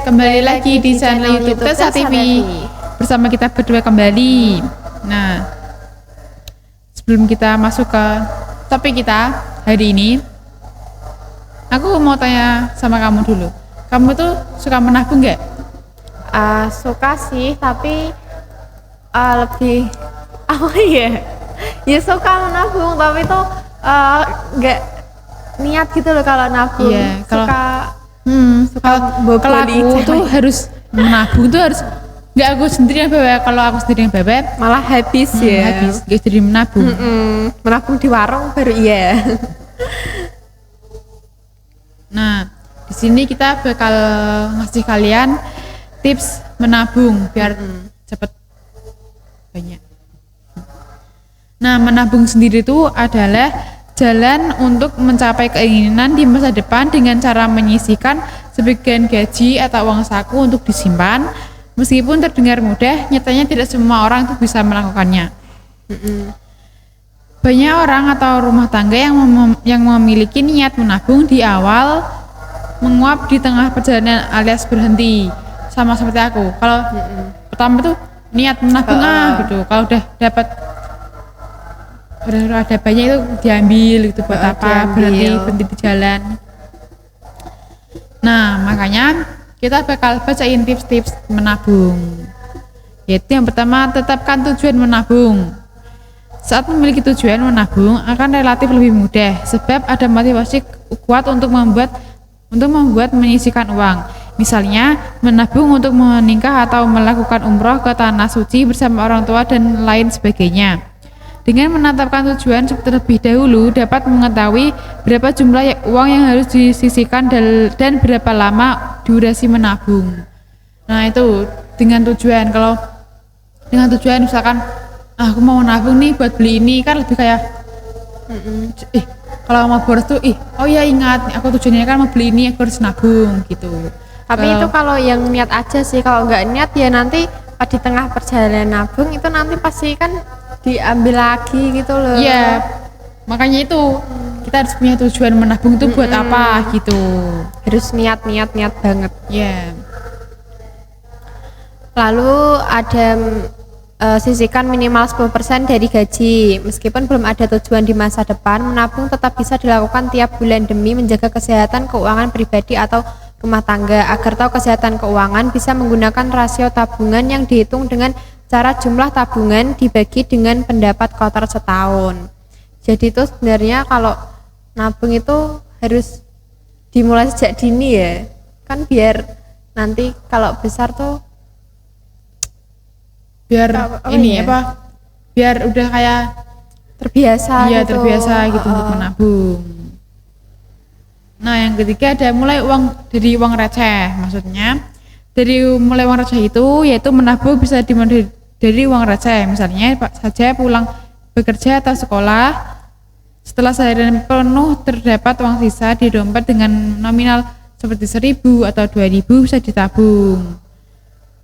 kembali lagi di channel YouTube Tessa TV. Bersama kita berdua kembali. Nah, sebelum kita masuk ke topik kita hari ini, aku mau tanya sama kamu dulu. Kamu tuh suka menabung nggak? Suka sih, tapi lebih apa ya? Ya suka menabung, tapi tuh nggak niat gitu loh kalau nabung. Iya, suka kalau aku tuh harus menabung tuh harus nggak aku sendiri yang bebek. Kalau aku sendiri yang bebek malah habis ya. Habis, gak jadi menabung. Menabung di warung baru iya. Nah, di sini kita bakal ngasih kalian tips menabung biar cepet banyak. Nah, menabung sendiri itu adalah jalan untuk mencapai keinginan di masa depan dengan cara menyisihkan sebagian gaji atau uang saku untuk disimpan. Meskipun terdengar mudah, nyatanya tidak semua orang itu bisa melakukannya. Banyak orang atau rumah tangga yang memiliki niat menabung di awal, menguap di tengah perjalanan alias berhenti. Sama seperti aku. Kalau pertama tuh niat menabung gitu. Kalau udah dapat udah ada banyak itu diambil gitu buat apa, berhenti di jalan. Nah, makanya kita bakal bacain tips-tips menabung. Yaitu yang pertama, tetapkan tujuan menabung. Saat memiliki tujuan menabung akan relatif lebih mudah sebab ada motivasi kuat untuk membuat menyisihkan uang. Misalnya menabung untuk menikah atau melakukan umroh ke tanah suci bersama orang tua dan lain sebagainya. Dengan menetapkan tujuan terlebih dahulu dapat mengetahui berapa jumlah uang yang harus disisihkan dan berapa lama durasi menabung. Nah, itu dengan tujuan. Kalau dengan tujuan misalkan aku mau nabung nih buat beli ini, kan lebih kayak kalau mau boros tuh oh ya ingat aku tujuannya kan mau beli ini, aku harus nabung gitu. Tapi itu kalau yang niat aja sih, kalau nggak niat ya nanti di tengah perjalanan nabung itu nanti pasti kan diambil lagi gitu loh. Iya, makanya itu kita harus punya tujuan menabung itu buat apa gitu. Harus niat banget. Iya. Lalu ada sisihkan minimal 10% dari gaji. Meskipun belum ada tujuan di masa depan, menabung tetap bisa dilakukan tiap bulan demi menjaga kesehatan keuangan pribadi atau rumah tangga. Agar tahu kesehatan keuangan, bisa menggunakan rasio tabungan yang dihitung dengan cara jumlah tabungan dibagi dengan pendapat kotor setahun. Jadi itu sebenarnya kalau nabung itu harus dimulai sejak dini ya. Kan biar nanti kalau besar tuh biar biar udah kayak terbiasa gitu. Terbiasa gitu untuk menabung. Nah, yang ketiga ada mulai dari uang receh. Maksudnya dari mulai uang receh itu yaitu menabung bisa dimulai dari uang receh. Misalnya saja pulang bekerja atau sekolah, setelah seharian penuh terdapat uang sisa di dompet dengan nominal seperti 1.000 atau 2.000 bisa ditabung.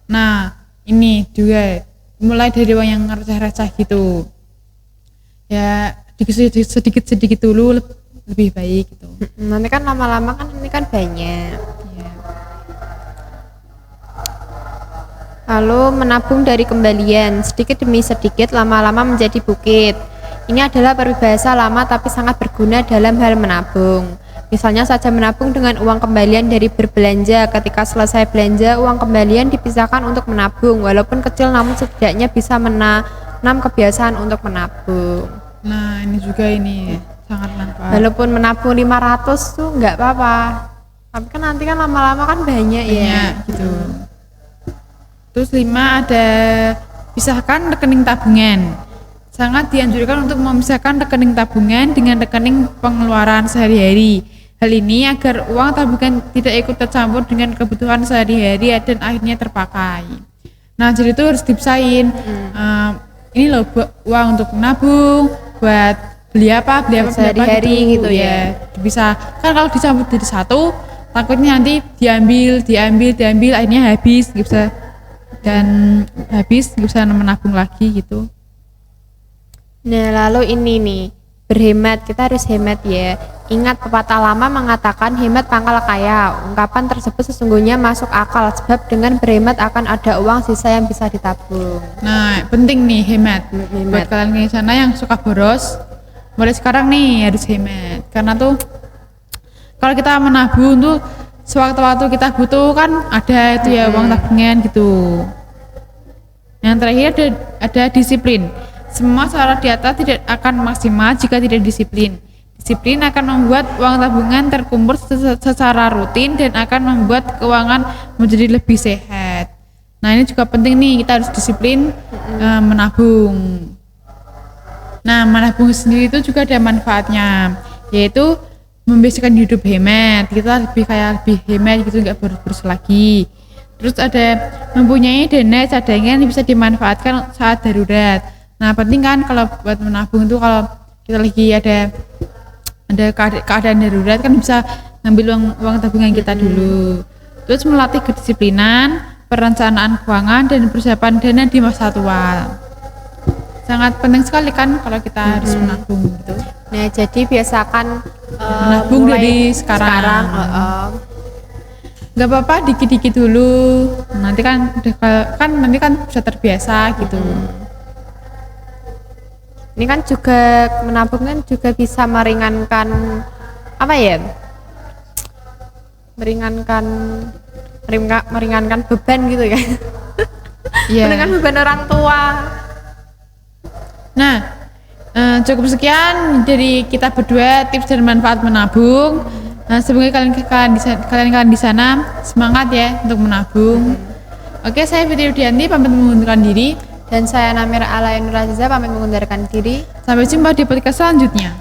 Nah, ini juga mulai dari uang yang receh-receh gitu. Ya, sedikit-sedikit dulu lebih baik gitu. Nanti kan lama-lama kan ini kan banyak. Lalu menabung dari kembalian, sedikit demi sedikit lama-lama menjadi bukit. Ini adalah peribahasa lama tapi sangat berguna dalam hal menabung. Misalnya saja menabung dengan uang kembalian dari berbelanja. Ketika selesai belanja, uang kembalian dipisahkan untuk menabung. Walaupun kecil namun setidaknya bisa menanam kebiasaan untuk menabung. Nah, ini juga sangat manfaat. Walaupun menabung 500 tuh nggak apa-apa. Tapi kan nanti kan lama-lama kan banyak ya gitu. Terus 5 ada pisahkan rekening tabungan. Sangat dianjurkan untuk memisahkan rekening tabungan dengan rekening pengeluaran sehari-hari. Hal ini agar uang tabungan tidak ikut tercampur dengan kebutuhan sehari-hari dan akhirnya terpakai. Nah, jadi itu harus dipisahin. Ini loh uang untuk menabung, buat beli apa sehari-hari gitu ya. Bisa kan kalau dicampur jadi satu, takutnya nanti diambil akhirnya habis nggak bisa menabung lagi gitu. Nah, lalu ini nih, berhemat, kita harus hemat ya. Ingat pepatah lama mengatakan hemat pangkal kaya. Ungkapan tersebut sesungguhnya masuk akal sebab dengan berhemat akan ada uang sisa yang bisa ditabung. Nah, penting nih hemat. Hemat. Buat kalian di sana yang suka boros, mulai sekarang nih harus hemat. Karena tuh kalau kita menabung tuh sewaktu-waktu kita butuh kan ada itu ya uang tabungan gitu. Yang terakhir ada disiplin. Semua syarat di atas tidak akan maksimal jika tidak disiplin. Disiplin akan membuat uang tabungan terkumpul secara rutin dan akan membuat keuangan menjadi lebih sehat. Nah ini juga penting nih, kita harus disiplin menabung. Nah menabung sendiri itu juga ada manfaatnya, yaitu membiasakan hidup hemat. Kita lebih hemat gitu, nggak boros-boros lagi. Terus ada mempunyai dana cadangan yang bisa dimanfaatkan saat darurat. Nah penting kan kalau buat menabung itu kalau kita lagi ada keadaan darurat kan bisa ngambil uang tabungan kita dulu. Terus melatih kedisiplinan, perencanaan keuangan dan persiapan dana di masa tua. Sangat penting sekali kan kalau kita harus menabung gitu. Nah jadi biasakan Menabung dari sekarang. Gak apa-apa dikit-dikit dulu. Nanti kan nanti kan bisa terbiasa gitu. Ini kan juga menabung kan juga bisa meringankan apa ya? Meringankan beban gitu ya. Iya. Meringankan beban orang tua. Nah, cukup sekian dari kita berdua tips dan manfaat menabung. Nah, semoga kalian di sana semangat ya untuk menabung. Oke, saya Fitri Rudianti pamit mengundurkan diri. Dan saya Namira Alain Nuraziza pamit mengundurkan diri. Sampai jumpa di podcast selanjutnya.